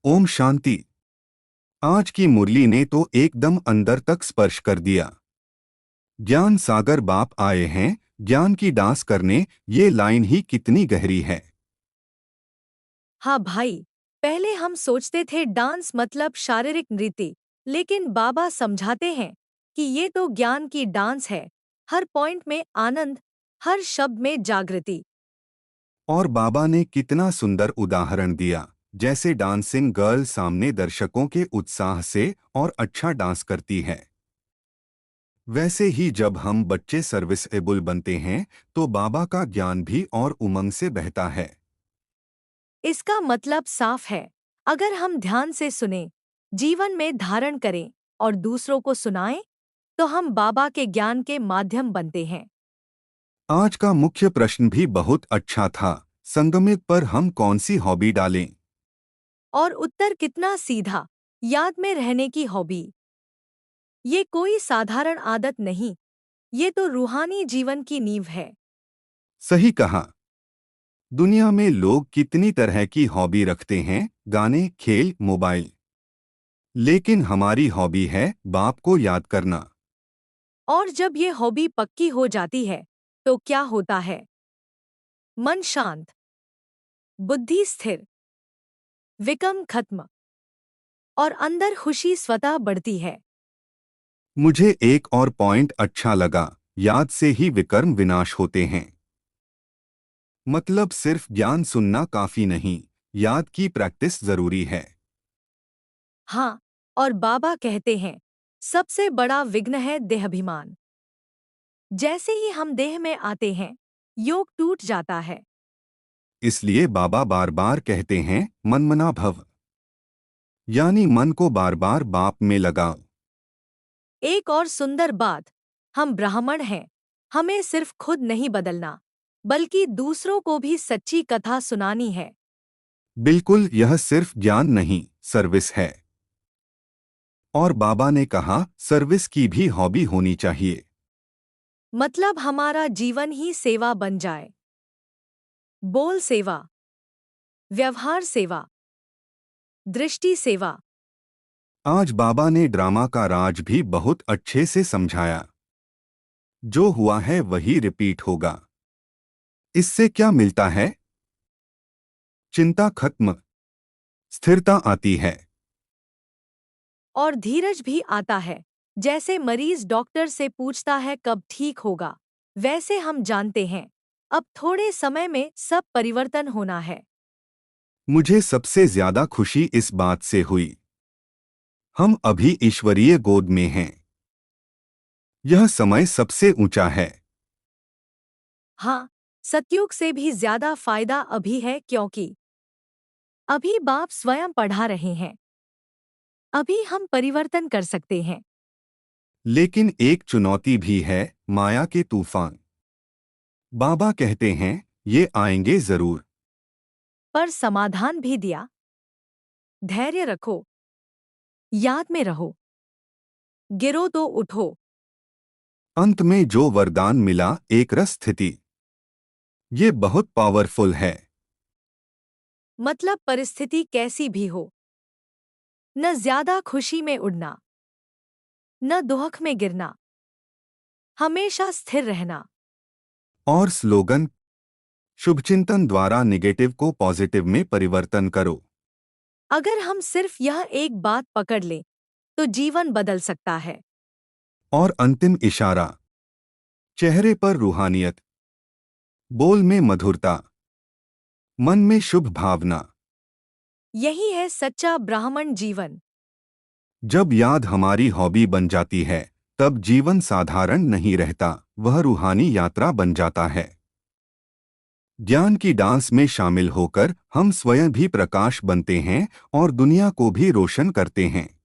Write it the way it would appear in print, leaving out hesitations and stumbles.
ओम शांति। आज की मुरली ने तो एकदम अंदर तक स्पर्श कर दिया। ज्ञान सागर बाप आए हैं ज्ञान की डांस करने। ये लाइन ही कितनी गहरी है। हाँ भाई, पहले हम सोचते थे डांस मतलब शारीरिक नृत्य, लेकिन बाबा समझाते हैं कि ये तो ज्ञान की डांस है। हर पॉइंट में आनंद, हर शब्द में जागृति। और बाबा ने कितना सुंदर उदाहरण दिया, जैसे डांसिंग गर्ल सामने दर्शकों के उत्साह से और अच्छा डांस करती है। वैसे ही जब हम बच्चे सर्विसेबल बनते हैं तो बाबा का ज्ञान भी और उमंग से बहता है। इसका मतलब साफ है, अगर हम ध्यान से सुने, जीवन में धारण करें और दूसरों को सुनाएं, तो हम बाबा के ज्ञान के माध्यम बनते हैं। आज का मुख्य प्रश्न भी बहुत अच्छा था। संगमित पर हम कौन सी हॉबी डालें? और उत्तर कितना सीधा, याद में रहने की हॉबी। ये कोई साधारण आदत नहीं, ये तो रूहानी जीवन की नींव है। सही कहा। दुनिया में लोग कितनी तरह की हॉबी रखते हैं, गाने, खेल, मोबाइल। लेकिन हमारी हॉबी है बाप को याद करना। और जब ये हॉबी पक्की हो जाती है, तो क्या होता है? मन शांत, बुद्धि स्थिर, विकर्म खत्म, और अंदर खुशी स्वतः बढ़ती है। मुझे एक और पॉइंट अच्छा लगा, याद से ही विकर्म विनाश होते हैं। मतलब सिर्फ ज्ञान सुनना काफी नहीं, याद की प्रैक्टिस जरूरी है। हाँ, और बाबा कहते हैं, सबसे बड़ा विघ्न है देहाभिमान। जैसे ही हम देह में आते हैं, योग टूट जाता है। इसलिए बाबा बार बार कहते हैं मनमना भव, यानी मन को बार बार बाप में लगाओ। एक और सुंदर बात, हम ब्राह्मण हैं, हमें सिर्फ खुद नहीं बदलना, बल्कि दूसरों को भी सच्ची कथा सुनानी है। बिल्कुल, यह सिर्फ ज्ञान नहीं, सर्विस है। और बाबा ने कहा सर्विस की भी हॉबी होनी चाहिए। मतलब हमारा जीवन ही सेवा बन जाए। बोल सेवा, व्यवहार सेवा, दृष्टि सेवा। आज बाबा ने ड्रामा का राज भी बहुत अच्छे से समझाया। जो हुआ है वही रिपीट होगा। इससे क्या मिलता है? चिंता खत्म, स्थिरता आती है। और धीरज भी आता है। जैसे मरीज डॉक्टर से पूछता है कब ठीक होगा, वैसे हम जानते हैं, अब थोड़े समय में सब परिवर्तन होना है। मुझे सबसे ज्यादा खुशी इस बात से हुई, हम अभी ईश्वरीय गोद में हैं। यह समय सबसे ऊंचा है। हाँ, सतयुग से भी ज्यादा फायदा अभी है, क्योंकि अभी बाप स्वयं पढ़ा रहे हैं। अभी हम परिवर्तन कर सकते हैं। लेकिन एक चुनौती भी है, माया के तूफान। बाबा कहते हैं ये आएंगे जरूर। पर समाधान भी दिया, धैर्य रखो, याद में रहो, गिरो तो उठो। अंत में जो वरदान मिला, एक रस स्थिति। ये बहुत पावरफुल है। मतलब परिस्थिति कैसी भी हो, न ज्यादा खुशी में उड़ना, न दुख में गिरना, हमेशा स्थिर रहना। और स्लोगन, शुभचिंतन द्वारा निगेटिव को पॉजिटिव में परिवर्तन करो। अगर हम सिर्फ यह एक बात पकड़ लें, तो जीवन बदल सकता है। और अंतिम इशारा, चेहरे पर रूहानियत, बोल में मधुरता, मन में शुभ भावना। यही है सच्चा ब्राह्मण जीवन। जब याद हमारी हॉबी बन जाती है, तब जीवन साधारण नहीं रहता, वह रूहानी यात्रा बन जाता है। ज्ञान की डांस में शामिल होकर हम स्वयं भी प्रकाश बनते हैं और दुनिया को भी रोशन करते हैं।